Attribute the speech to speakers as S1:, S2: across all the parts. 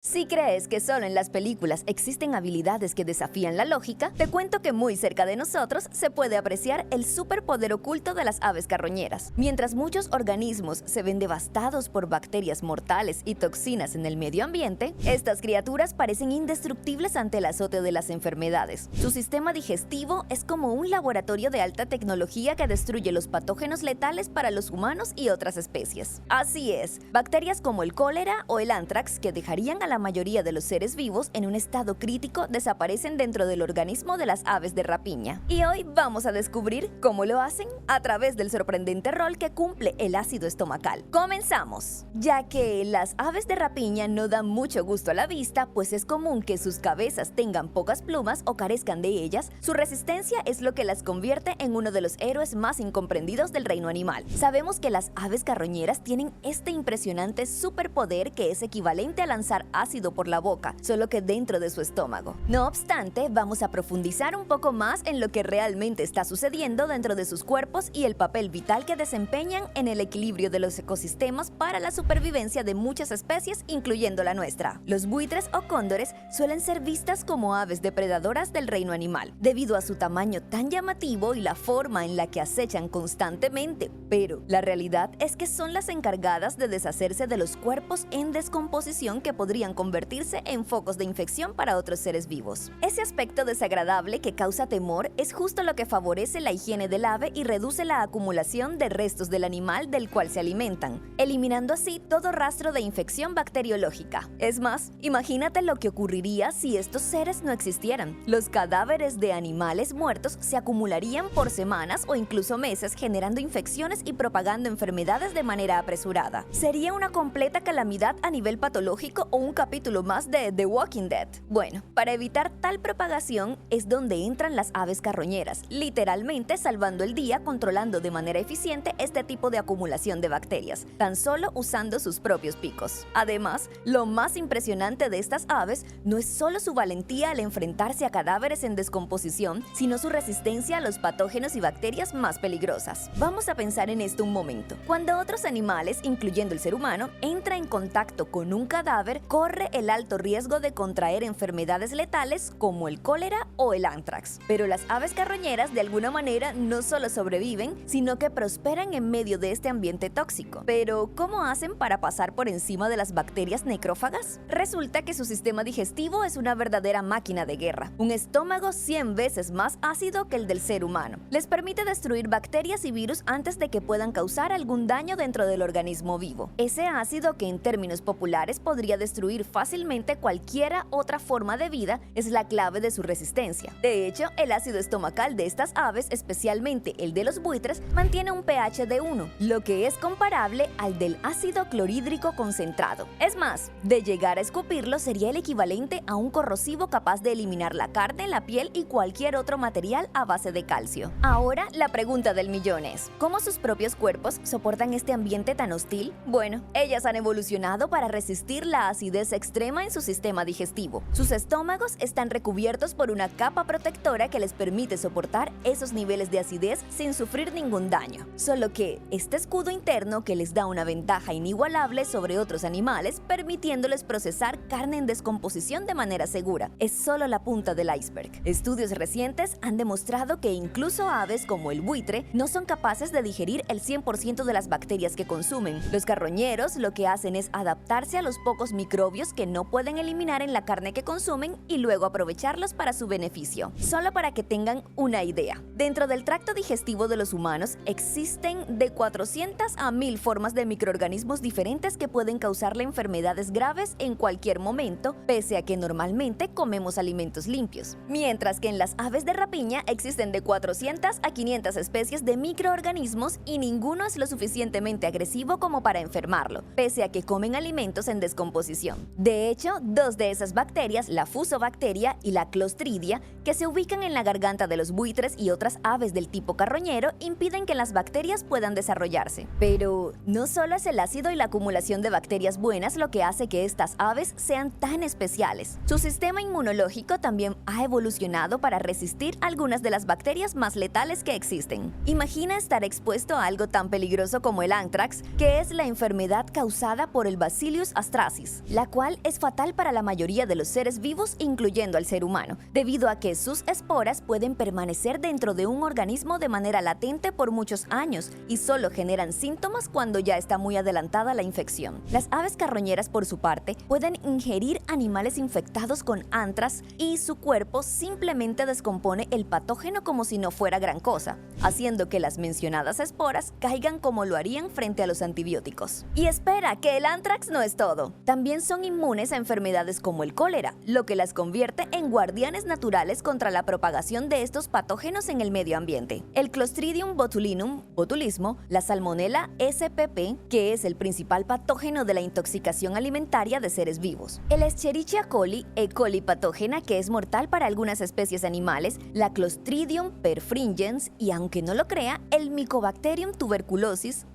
S1: Si crees que solo en las películas existen habilidades que desafían la lógica, te cuento que muy cerca de nosotros se puede apreciar el superpoder oculto de las aves carroñeras. Mientras muchos organismos se ven devastados por bacterias mortales y toxinas en el medio ambiente, estas criaturas parecen indestructibles ante el azote de las enfermedades. Su sistema digestivo es como un laboratorio de alta tecnología que destruye los patógenos letales para los humanos y otras especies. Así es, bacterias como el cólera o el anthrax, que dejarían a la mayoría de los seres vivos en un estado crítico, desaparecen dentro del organismo de las aves de rapiña. Y hoy vamos a descubrir cómo lo hacen a través del sorprendente rol que cumple el ácido estomacal. ¡Comenzamos! Ya que las aves de rapiña no dan mucho gusto a la vista, pues es común que sus cabezas tengan pocas plumas o carezcan de ellas, su resistencia es lo que las convierte en uno de los héroes más incomprendidos del reino animal. Sabemos que las aves carroñeras tienen este impresionante superpoder que es equivalente a lanzar ácido por la boca, solo que dentro de su estómago. No obstante, vamos a profundizar un poco más en lo que realmente está sucediendo dentro de sus cuerpos y el papel vital que desempeñan en el equilibrio de los ecosistemas para la supervivencia de muchas especies, incluyendo la nuestra. Los buitres o cóndores suelen ser vistas como aves depredadoras del reino animal, debido a su tamaño tan llamativo y la forma en la que acechan constantemente, pero la realidad es que son las encargadas de deshacerse de los cuerpos en descomposición que podrían convertirse en focos de infección para otros seres vivos. Ese aspecto desagradable que causa temor es justo lo que favorece la higiene del ave y reduce la acumulación de restos del animal del cual se alimentan, eliminando así todo rastro de infección bacteriológica. Es más, imagínate lo que ocurriría si estos seres no existieran. Los cadáveres de animales muertos se acumularían por semanas o incluso meses, generando infecciones y propagando enfermedades de manera apresurada. Sería una completa calamidad a nivel patológico o un capítulo más de The Walking Dead. Bueno, para evitar tal propagación es donde entran las aves carroñeras, literalmente salvando el día, controlando de manera eficiente este tipo de acumulación de bacterias, tan solo usando sus propios picos. Además, lo más impresionante de estas aves no es solo su valentía al enfrentarse a cadáveres en descomposición, sino su resistencia a los patógenos y bacterias más peligrosas. Vamos a pensar en esto un momento. Cuando otros animales, incluyendo el ser humano, entra en contacto con un cadáver, corre el alto riesgo de contraer enfermedades letales como el cólera o el anthrax. Pero las aves carroñeras de alguna manera no solo sobreviven, sino que prosperan en medio de este ambiente tóxico. Pero, ¿cómo hacen para pasar por encima de las bacterias necrófagas? Resulta que su sistema digestivo es una verdadera máquina de guerra, un estómago 100 veces más ácido que el del ser humano. Les permite destruir bacterias y virus antes de que puedan causar algún daño dentro del organismo vivo. Ese ácido, que en términos populares podría destruir fácilmente cualquiera otra forma de vida, es la clave de su resistencia. De hecho, el ácido estomacal de estas aves, especialmente el de los buitres, mantiene un pH de 1, lo que es comparable al del ácido clorhídrico concentrado. Es más, de llegar a escupirlo sería el equivalente a un corrosivo capaz de eliminar la carne, la piel y cualquier otro material a base de calcio. Ahora, la pregunta del millón es, ¿cómo sus propios cuerpos soportan este ambiente tan hostil? Bueno, ellas han evolucionado para resistir la acidez extrema en su sistema digestivo. Sus estómagos están recubiertos por una capa protectora que les permite soportar esos niveles de acidez sin sufrir ningún daño. Solo que este escudo interno que les da una ventaja inigualable sobre otros animales, permitiéndoles procesar carne en descomposición de manera segura, es solo la punta del iceberg. Estudios recientes han demostrado que incluso aves como el buitre no son capaces de digerir el 100% de las bacterias que consumen. Los carroñeros lo que hacen es adaptarse a los pocos microbios que no pueden eliminar en la carne que consumen y luego aprovecharlos para su beneficio. Solo para que tengan una idea, dentro del tracto digestivo de los humanos existen de 400 a 1000 formas de microorganismos diferentes que pueden causarle enfermedades graves en cualquier momento, pese a que normalmente comemos alimentos limpios. Mientras que en las aves de rapiña existen de 400 a 500 especies de microorganismos y ninguno es lo suficientemente agresivo como para enfermarlo, pese a que comen alimentos en descomposición. De hecho, dos de esas bacterias, la Fusobacteria y la Clostridia, que se ubican en la garganta de los buitres y otras aves del tipo carroñero, impiden que las bacterias puedan desarrollarse. Pero no solo es el ácido y la acumulación de bacterias buenas lo que hace que estas aves sean tan especiales. Su sistema inmunológico también ha evolucionado para resistir algunas de las bacterias más letales que existen. Imagina estar expuesto a algo tan peligroso como el anthrax, que es la enfermedad causada por el Bacillus astracis, la cual es fatal para la mayoría de los seres vivos, incluyendo al ser humano, debido a que sus esporas pueden permanecer dentro de un organismo de manera latente por muchos años y solo generan síntomas cuando ya está muy adelantada la infección. Las aves carroñeras, por su parte, pueden ingerir animales infectados con antrax y su cuerpo simplemente descompone el patógeno como si no fuera gran cosa, haciendo que las mencionadas esporas caigan como lo harían frente a los antibióticos. Y espera, que el antrax no es todo. También son inmunes a enfermedades como el cólera, lo que las convierte en guardianes naturales contra la propagación de estos patógenos en el medio ambiente. El Clostridium botulinum, botulismo, la Salmonella spp, que es el principal patógeno de la intoxicación alimentaria de seres vivos, el Escherichia coli, E. coli patógena, que es mortal para algunas especies animales, la Clostridium perfringens y, aunque no lo crea, el Mycobacterium tuberculosis,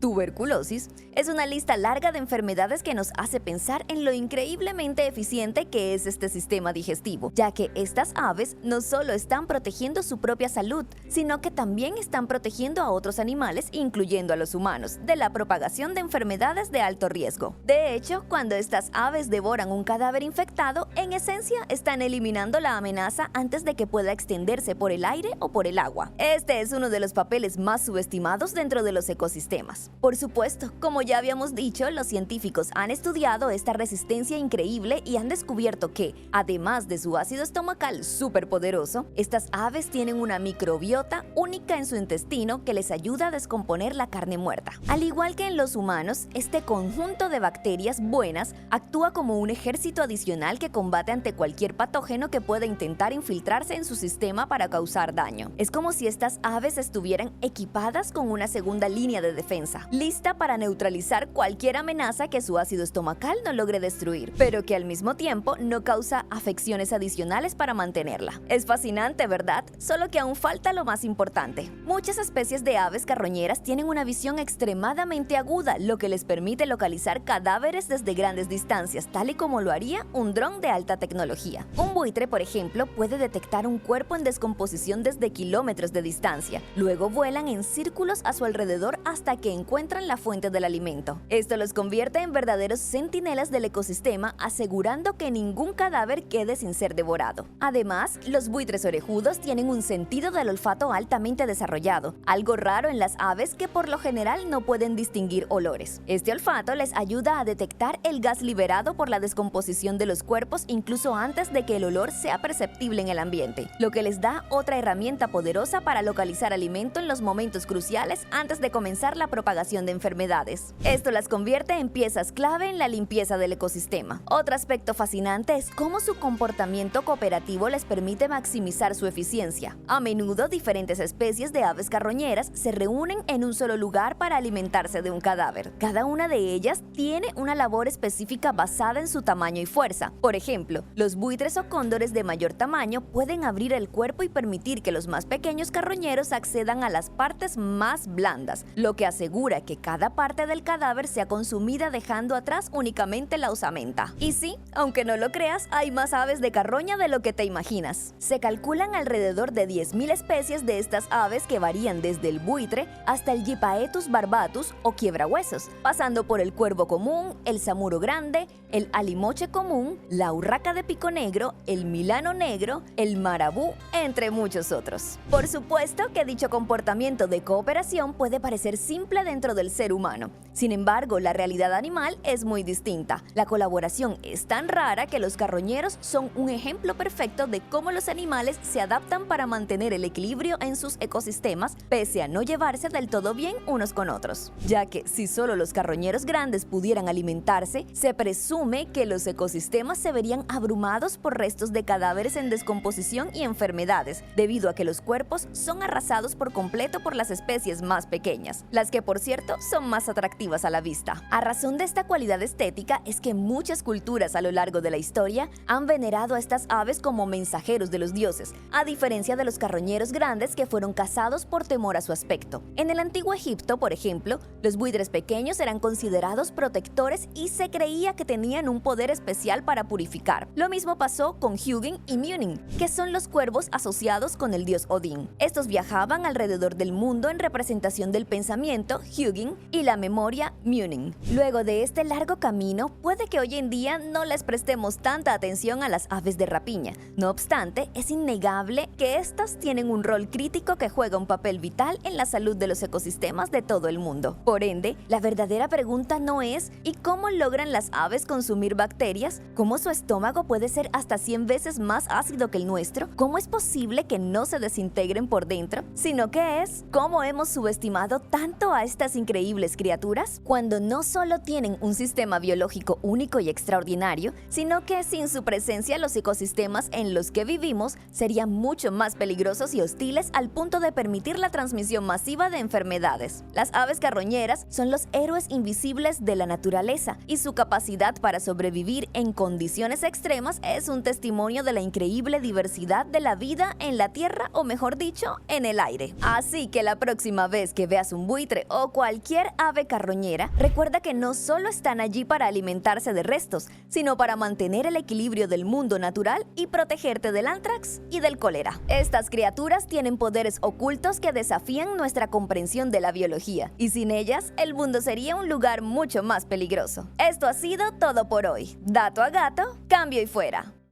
S1: es una lista larga de enfermedades que nos hace pensar en lo increíblemente eficiente que es este sistema digestivo, ya que estas aves no solo están protegiendo su propia salud, sino que también están protegiendo a otros animales, incluyendo a los humanos, de la propagación de enfermedades de alto riesgo. De hecho, cuando estas aves devoran un cadáver infectado, en esencia están eliminando la amenaza antes de que pueda extenderse por el aire o por el agua. Este es uno de los papeles más subestimados dentro de los ecosistemas. Por supuesto, como ya habíamos dicho, los científicos han estudiado esta resistencia increíble y han descubierto que, además de su ácido estomacal superpoderoso, estas aves tienen una microbiota única en su intestino que les ayuda a descomponer la carne muerta. Al igual que en los humanos, este conjunto de bacterias buenas actúa como un ejército adicional que combate ante cualquier patógeno que pueda intentar infiltrarse en su sistema para causar daño. Es como si estas aves estuvieran equipadas con una segunda línea de defensa, lista para neutralizar cualquier amenaza que su ácido estomacal no logre destruir, pero que al mismo tiempo no causa afecciones adicionales para mantenerla. Es fascinante, ¿verdad? Solo que aún falta lo más importante. Muchas especies de aves carroñeras tienen una visión extremadamente aguda, lo que les permite localizar cadáveres desde grandes distancias, tal y como lo haría un dron de alta tecnología. Un buitre, por ejemplo, puede detectar un cuerpo en descomposición desde kilómetros de distancia. Luego vuelan en círculos a su alrededor hasta que encuentran la fuente del alimento. Esto los convierte en verdaderos centinelas del ecosistema, asegurando que ningún cadáver quede sin ser devorado. Además, los buitres orejudos tienen un sentido del olfato altamente desarrollado, algo raro en las aves que por lo general no pueden distinguir olores. Este olfato les ayuda a detectar el gas liberado por la descomposición de los cuerpos incluso antes de que el olor sea perceptible en el ambiente, lo que les da otra herramienta poderosa para localizar alimento en los momentos cruciales antes de comenzar la propagación de enfermedades. Esto las convierte en piezas clave en la limpieza del ecosistema. Otro aspecto fascinante es cómo su comportamiento cooperativo les permite maximizar su eficiencia. A menudo, diferentes especies de aves carroñeras se reúnen en un solo lugar para alimentarse de un cadáver. Cada una de ellas tiene una labor específica basada en su tamaño y fuerza. Por ejemplo, los buitres o cóndores de mayor tamaño pueden abrir el cuerpo y permitir que los más pequeños carroñeros accedan a las partes más blandas, lo que asegura que cada parte del cadáver sea consumida, dejando atrás únicamente la osamenta. Y sí, aunque no lo creas, hay más aves de carroña de lo que te imaginas. Se calculan alrededor de 10.000 especies de estas aves que varían desde el buitre hasta el Gypaetus barbatus o quiebrahuesos, pasando por el cuervo común, el samuro grande, el alimoche común, la urraca de pico negro, el milano negro, el marabú, entre muchos otros. Por supuesto que dicho comportamiento de cooperación puede parecer simple dentro del ser humano. Sin embargo, la realidad animal es muy distinta. La colaboración es tan rara que los carroñeros son un ejemplo perfecto de cómo los animales se adaptan para mantener el equilibrio en sus ecosistemas, pese a no llevarse del todo bien unos con otros. Ya que si solo los carroñeros grandes pudieran alimentarse, se presume que los ecosistemas se verían abrumados por restos de cadáveres en descomposición y enfermedades, debido a que los cuerpos son arrasados por completo por las especies más pequeñas, las que por cierto son más atractivas a la vista. A razón de esta cualidad estética es que muchas culturas a lo largo de la historia han venerado a estas aves como mensajeros de los dioses, a diferencia de los carroñeros grandes que fueron cazados por temor a su aspecto. En el antiguo Egipto, por ejemplo, los buitres pequeños eran considerados protectores y se creía que tenían un poder especial para purificar. Lo mismo pasó con Hugin y Munin, que son los cuervos asociados con el dios Odín. Estos viajaban alrededor del mundo en representación del pensamiento, Hugin, y la memoria, Munin. Luego de este largo camino, puede que hoy en día no les prestemos tanta atención a las aves de rapiña. No obstante, es innegable que estas tienen un rol crítico que juega un papel vital en la salud de los ecosistemas de todo el mundo. Por ende, la verdadera pregunta no es ¿y cómo logran las aves consumir bacterias? ¿Cómo su estómago puede ser hasta 100 veces más ácido que el nuestro? ¿Cómo es posible que no se desintegren por dentro? Sino que es ¿cómo hemos subestimado tanto a estas increíbles criaturas? Cuando no solo tienen un sistema biológico único y extraordinario, sino que sin su presencia los ecosistemas en los que vivimos serían mucho más peligrosos y hostiles al punto de permitir la transmisión masiva de enfermedades. Las aves carroñeras son los héroes invisibles de la naturaleza y su capacidad para sobrevivir en condiciones extremas es un testimonio de la increíble diversidad de la vida en la tierra o mejor dicho, en el aire. Así que la próxima vez que veas un buitre o cualquier ave carroñera, recuerda que no solo están allí para alimentarse de restos, sino para mantener el equilibrio del mundo natural y protegerte del anthrax y del cólera. Estas criaturas tienen poderes ocultos que desafían nuestra comprensión de la biología, y sin ellas, el mundo sería un lugar mucho más peligroso. Esto ha sido todo por hoy. Dato a gato, cambio y fuera.